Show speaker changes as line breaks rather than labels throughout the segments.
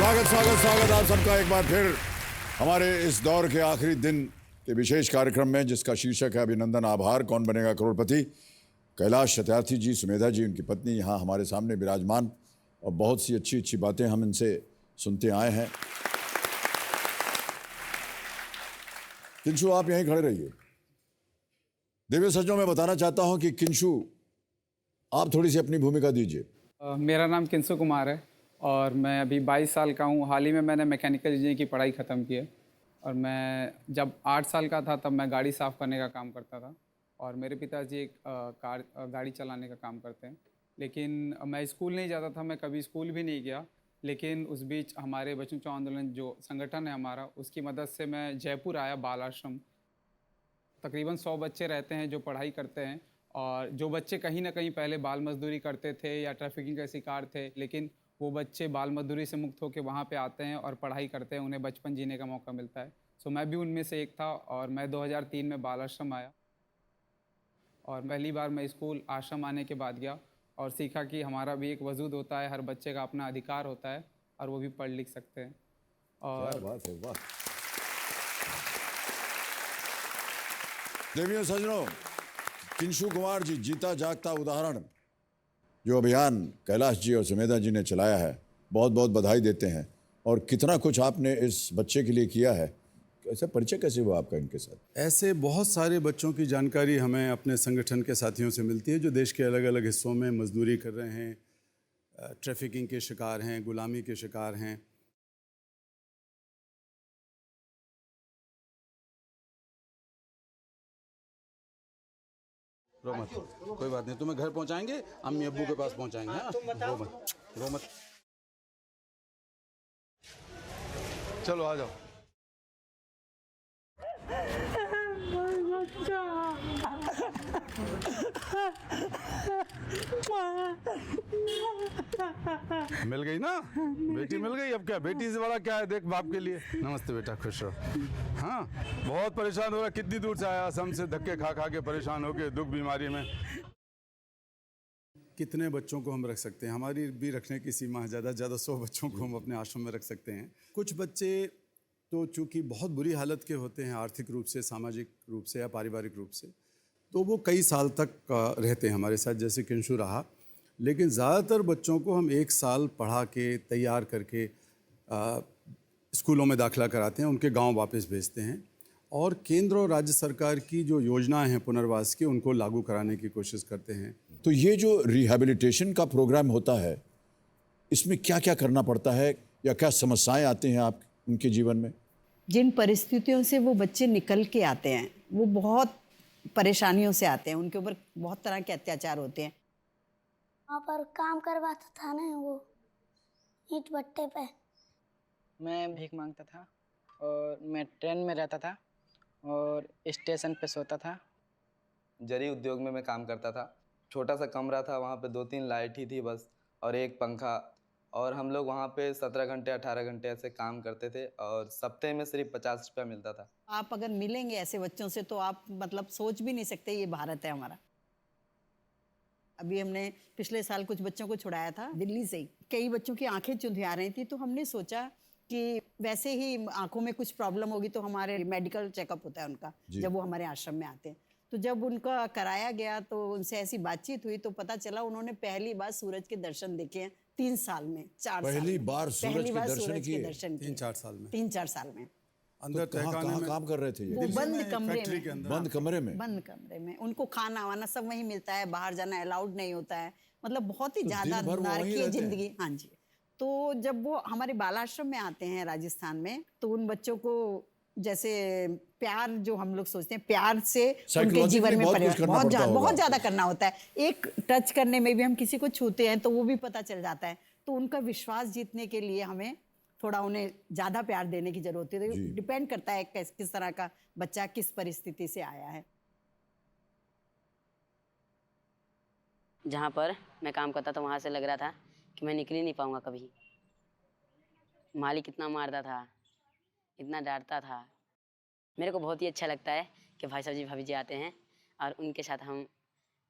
स्वागत स्वागत स्वागत आप सबका एक बार फिर हमारे इस दौर के आखिरी दिन के विशेष कार्यक्रम में, जिसका शीर्षक है अभिनंदन आभार, कौन बनेगा करोड़पति। कैलाश सत्यार्थी जी, सुमेधा जी, उनकी पत्नी यहाँ हमारे सामने विराजमान, और बहुत सी अच्छी अच्छी बातें हम इनसे सुनते आए हैं। किंशु, आप यहीं खड़े रहिए। दिव्य सज्जनों, मैं बताना चाहता हूं कि किंशु, आप थोड़ी सी अपनी भूमिका दीजिए।
मेरा नाम किंशु कुमार है और मैं अभी 22 साल का हूँ। हाल ही में मैंने मैकेनिकल इंजीनियरिंग की पढ़ाई ख़त्म की है और मैं जब 8 साल का था तब मैं गाड़ी साफ़ करने का काम करता था और मेरे पिताजी एक गाड़ी चलाने का काम करते हैं। लेकिन मैं स्कूल नहीं जाता था, मैं कभी स्कूल भी नहीं गया। लेकिन उस बीच हमारे बच्चों बचाओ आंदोलन जो संगठन है हमारा, उसकी मदद से मैं जयपुर आया बाल आश्रम। तकरीबन 100 बच्चे रहते हैं जो पढ़ाई करते हैं, और जो बच्चे कहीं ना कहीं पहले बाल मजदूरी करते थे या ट्रैफिकिंग के शिकार थे, लेकिन वो बच्चे बाल मजदूरी से मुक्त होकर वहाँ पे आते हैं और पढ़ाई करते हैं, उन्हें बचपन जीने का मौका मिलता है। सो मैं भी उनमें से एक था और मैं 2003 में बाल आश्रम आया और पहली बार मैं स्कूल आश्रम आने के बाद गया और सीखा कि हमारा भी एक वजूद होता है, हर बच्चे का अपना अधिकार होता है और वो भी पढ़ लिख सकते हैं। और
क्या बात है, वाह। देवियों सज्जनों, किंशु कुमार जी जीता जागता उदाहरण जो अभियान कैलाश जी और सुमेधा जी ने चलाया है, बहुत बहुत बधाई देते हैं। और कितना कुछ आपने इस बच्चे के लिए किया है, ऐसा परिचय कैसे हुआ आपका इनके साथ?
ऐसे बहुत सारे बच्चों की जानकारी हमें अपने संगठन के साथियों से मिलती है जो देश के अलग अलग हिस्सों में मजदूरी कर रहे हैं, ट्रैफिकिंग के शिकार हैं, गुलामी के शिकार हैं। रो मत, कोई बात नहीं, तुम्हें घर पहुंचाएंगे, अम्मी अब्बू के पास पहुंचाएंगे। हाँ, रो मत, रो मत।
चलो आ जाओ। मिल गई ना बेटी, मिल गई। अब क्या, बेटी से बड़ा क्या है, देख बाप के लिए। नमस्ते बेटा, खुश रहो। हाँ, बहुत परेशान हो रहा, कितनी दूर से आया, असम से, धक्के खा खा के परेशान हो के, दुख बीमारी में।
कितने बच्चों को हम रख सकते हैं, हमारी भी रखने की सीमा है, ज़्यादा से ज़्यादा 100 बच्चों को हम अपने आश्रम में रख सकते हैं। कुछ बच्चे तो चूँकि बहुत बुरी हालत के होते हैं, आर्थिक रूप से, सामाजिक रूप से या पारिवारिक रूप से, तो वो कई साल तक रहते हैं हमारे साथ, जैसे किंशु रहा। लेकिन ज़्यादातर बच्चों को हम 1 साल पढ़ा के तैयार करके स्कूलों में दाखिला कराते हैं, उनके गांव वापस भेजते हैं और केंद्र और राज्य सरकार की जो योजनाएं हैं पुनर्वास की, उनको लागू कराने की कोशिश करते हैं।
तो ये जो रिहैबिलिटेशन का प्रोग्राम होता है, इसमें क्या क्या करना पड़ता है या क्या समस्याएं आती हैं आप उनके जीवन में?
जिन परिस्थितियों से वो बच्चे निकल के आते हैं, वो बहुत परेशानियों से आते हैं, उनके ऊपर बहुत तरह के अत्याचार होते हैं।
वहाँ पर काम करवाता था ना वो ईंट भट्टे पे।
मैं भीख मांगता था और मैं ट्रेन में रहता था और स्टेशन पे सोता था।
जरी उद्योग में मैं काम करता था। छोटा सा कमरा था, वहाँ पे 2-3 लाइट ही थी बस, और एक पंखा, और हम लोग वहाँ पे 17 घंटे 18 घंटे ऐसे काम करते थे और सप्ते में सिर्फ 50 रुपया मिलता था।
आप अगर मिलेंगे ऐसे बच्चों से तो आप मतलब सोच भी नहीं सकते ये भारत है हमारा। अभी हमने पिछले साल कुछ बच्चों को छुड़ाया था दिल्ली से ही। कई बच्चों की आंखें चुंधिया रही थी, तो हमने सोचा कि वैसे ही आंखों में कुछ प्रॉब्लम होगी तो हमारे मेडिकल चेकअप होता है उनका जब वो हमारे आश्रम में आते हैं। तो जब उनका कराया गया तो उनसे ऐसी बातचीत हुई तो पता चला उन्होंने पहली बार सूरज के दर्शन देखे हैं 3 साल में, 4 साल
पहली
में।
बार सूरज के दर्शन किए?
3-4 साल में।
3-4 साल में।
अंदर
तो कहाँ काम कर रहे थे ये?
वो बंद कमरे
फैक्ट्री
में,
बंद कमरे में?
बंद कमरे में। उनको खाना वाना सब वहीं मिलता है, बाहर जाना अलाउड नहीं होता है, मतलब बहुत ही
तो
ज्यादा
दिन भर वो वहीं
नारकीय
रहते हैं?
जिंदगी। हाँ जी। तो जब वो हमारे बाल आश्रम में आते हैं राजस्थान में, तो उन बच्चों को जैसे प्यार, जो हम लोग सोचते हैं प्यार से उनके जीवन में बहुत ज्यादा करना होता है। एक टच करने में भी हम किसी को छूते हैं तो वो भी पता चल जाता है। तो उनका विश्वास जीतने के लिए हमें थोड़ा उन्हें ज़्यादा प्यार देने की जरूरत है। डिपेंड करता है किस तरह का बच्चा किस परिस्थिति से आया है।
जहाँ पर मैं काम करता था वहाँ से लग रहा था कि मैं निकल ही नहीं पाऊँगा कभी। मालिक इतना मारता था, इतना डांटता था। मेरे को बहुत ही अच्छा लगता है कि भाई साहब जी भाभी जी आते हैं और उनके साथ हम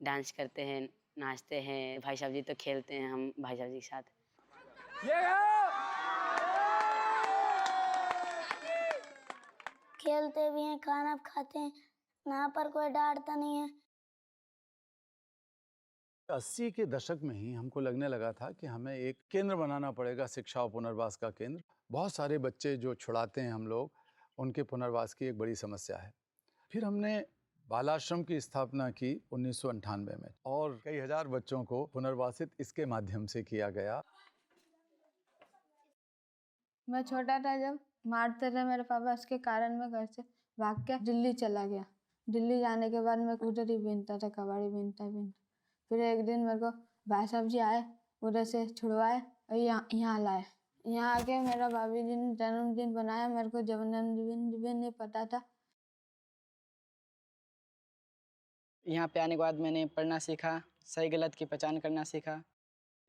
डांस करते हैं, नाचते हैं। भाई साहब जी तो खेलते हैं हम भाई साहब जी के साथ।
खेलते भी हैं, खाना भी खाते हैं, यहाँ पर कोई डांटता नहीं है।
80 के दशक में ही हमको लगने लगा था कि हमें एक केंद्र बनाना पड़ेगा, शिक्षा और पुनर्वास का केंद्र। बहुत सारे बच्चे जो छुड़ाते हैं हम लोग, उनके पुनर्वास की एक बड़ी समस्या है। फिर हमने बालाश्रम की स्थापना की 1998 में और कई हजार बच्चों को पुनर्वासित इसके माध्यम से किया गया।
मैं छोटा था जब मारते थे मेरे पापा, इसके कारण मैं घर से भाग के दिल्ली चला गया। दिल्ली जाने के बाद मैं उधर ही बीनता था, कबाड़ी बीनता। फिर एक दिन मेरे को भाई साहब जी आए, उधर से छुड़वाए और यहाँ लाए। यहाँ आके मेरा भाभी जी ने जन्मदिन बनाया, मेरे को जन्मदिन भी नहीं पता था।
यहाँ पे आने के बाद मैंने पढ़ना सीखा, सही गलत की पहचान करना सीखा।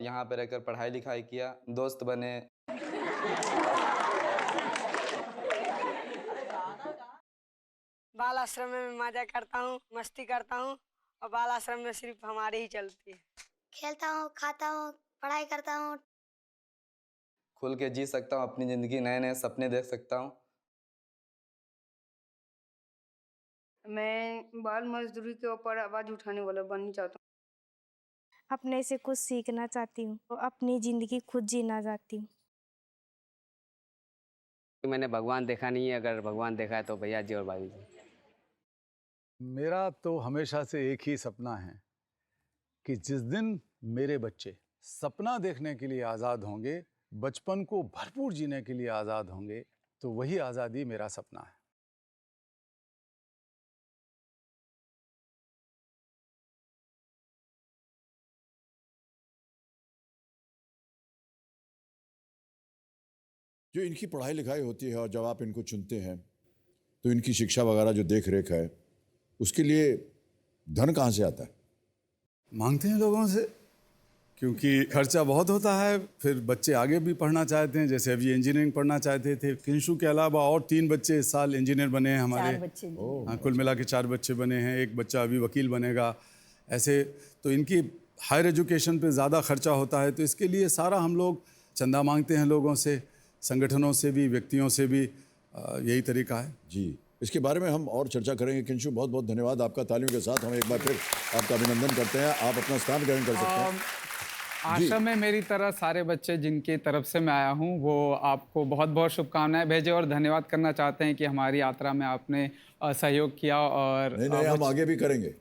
यहाँ पे रहकर पढ़ाई लिखाई किया, दोस्त बने।
बाल आश्रम में मैं मजा करता हूँ, मस्ती करता हूँ और बाल आश्रम में सिर्फ हमारी ही चलती है।
खेलता हूँ, खाता हूँ, पढ़ाई करता हूँ।
खुल के जी सकता हूँ अपनी ज़िंदगी, नए नए सपने देख सकता हूँ।
मैं बाल मजदूरी के ऊपर आवाज उठाने वाला बनना चाहता हूँ।
अपने से कुछ सीखना चाहती हूँ, अपनी जिंदगी खुद जीना चाहती हूँ।
मैंने भगवान देखा नहीं है, अगर भगवान देखा है तो भैया जी और भाभी जी।
मेरा तो हमेशा से एक ही सपना है कि जिस दिन मेरे बच्चे सपना देखने के लिए आज़ाद होंगे, बचपन को भरपूर जीने के लिए आज़ाद होंगे, तो वही आज़ादी मेरा सपना है।
जो इनकी पढ़ाई लिखाई होती है और जब आप इनको चुनते हैं तो इनकी शिक्षा वगैरह जो देख रेख है, उसके लिए धन कहाँ से आता है?
मांगते हैं लोगों से, क्योंकि खर्चा बहुत होता है। फिर बच्चे आगे भी पढ़ना चाहते हैं, जैसे अभी इंजीनियरिंग पढ़ना चाहते थे। किंशु के अलावा और 3 बच्चे इस साल इंजीनियर बने हैं हमारे।
4 बच्चे।
हाँ, कुल मिला के 4 बच्चे बने हैं। एक बच्चा अभी वकील बनेगा। ऐसे तो इनकी हायर एजुकेशन पे ज़्यादा खर्चा होता है, तो इसके लिए सारा हम लोग चंदा मांगते हैं लोगों से, संगठनों से भी, व्यक्तियों से भी। यही तरीका है
जी। इसके बारे में हम और चर्चा करेंगे। किंशु, बहुत बहुत धन्यवाद आपका। तालियों के साथ हम एक बार फिर आपका अभिनंदन करते हैं। आप अपना स्थान ग्रहण कर सकते हैं।
आश्रम में मेरी तरह सारे बच्चे जिनकी तरफ से मैं आया हूँ, वो आपको बहुत बहुत शुभकामनाएं भेजे और धन्यवाद करना चाहते हैं कि हमारी यात्रा में आपने सहयोग किया। और
नहीं, हम आगे भी करेंगे।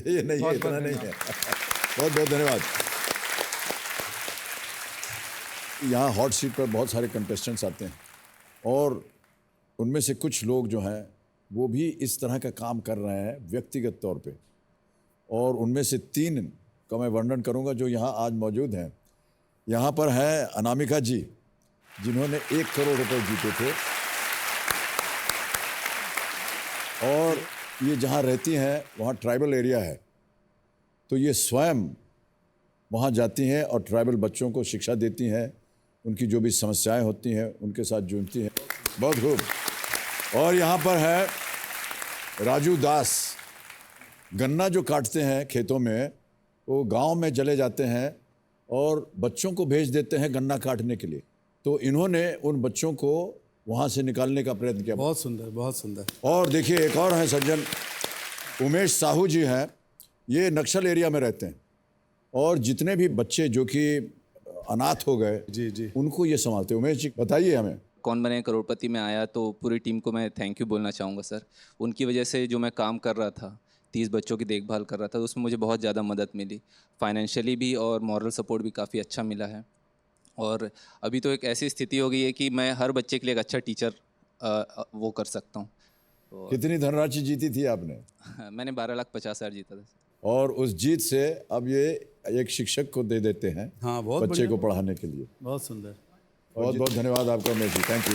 ये नहीं है, इतना नहीं है। बहुत बहुत धन्यवाद। यहाँ हॉट सीट पर बहुत सारे कंटेस्टेंट्स आते हैं और उनमें से कुछ लोग जो हैं वो भी इस तरह का काम कर रहे हैं व्यक्तिगत तौर पे, और उनमें से 3 का मैं वर्णन करूंगा जो यहाँ आज मौजूद हैं। यहाँ पर है अनामिका जी, जिन्होंने 1 करोड़ रुपए जीते थे, और ये जहाँ रहती हैं वहाँ ट्राइबल एरिया है, तो ये स्वयं वहाँ जाती हैं और ट्राइबल बच्चों को शिक्षा देती हैं, उनकी जो भी समस्याएं होती हैं उनके साथ जूझती हैं। बहुत खूब। और यहाँ पर है राजू दास, गन्ना जो काटते हैं खेतों में, वो गांव में चले जाते हैं और बच्चों को भेज देते हैं गन्ना काटने के लिए। तो इन्होंने उन बच्चों को वहाँ से निकालने का प्रयत्न किया।
बहुत सुंदर, बहुत सुंदर।
और देखिए एक और हैं सज्जन, उमेश साहू जी हैं। ये नक्सल एरिया में रहते हैं और जितने भी बच्चे जो कि अनाथ हो गए,
जी,
उनको ये संभालते हैं। उमेश जी बताइए हमें।
कौन बने करोड़पति में आया तो पूरी टीम को मैं थैंक यू बोलना चाहूँगा सर। उनकी वजह से जो मैं काम कर रहा था, 30 बच्चों की देखभाल कर रहा था, उसमें मुझे बहुत ज़्यादा मदद मिली, फाइनेंशियली भी और मॉरल सपोर्ट भी काफ़ी अच्छा मिला है। और अभी तो एक ऐसी स्थिति हो गई है कि मैं हर बच्चे के लिए एक अच्छा टीचर वो कर सकता हूँ।
कितनी धनराशि जीती थी आपने?
मैंने 12,50,000 जीता था।
और उस जीत से अब ये एक शिक्षक को दे देते हैं,
हाँ, बहुत
बच्चे को पढ़ाने के लिए।
बहुत सुंदर।
बहुत बहुत धन्यवाद आपका उमेश जी, थैंक यू।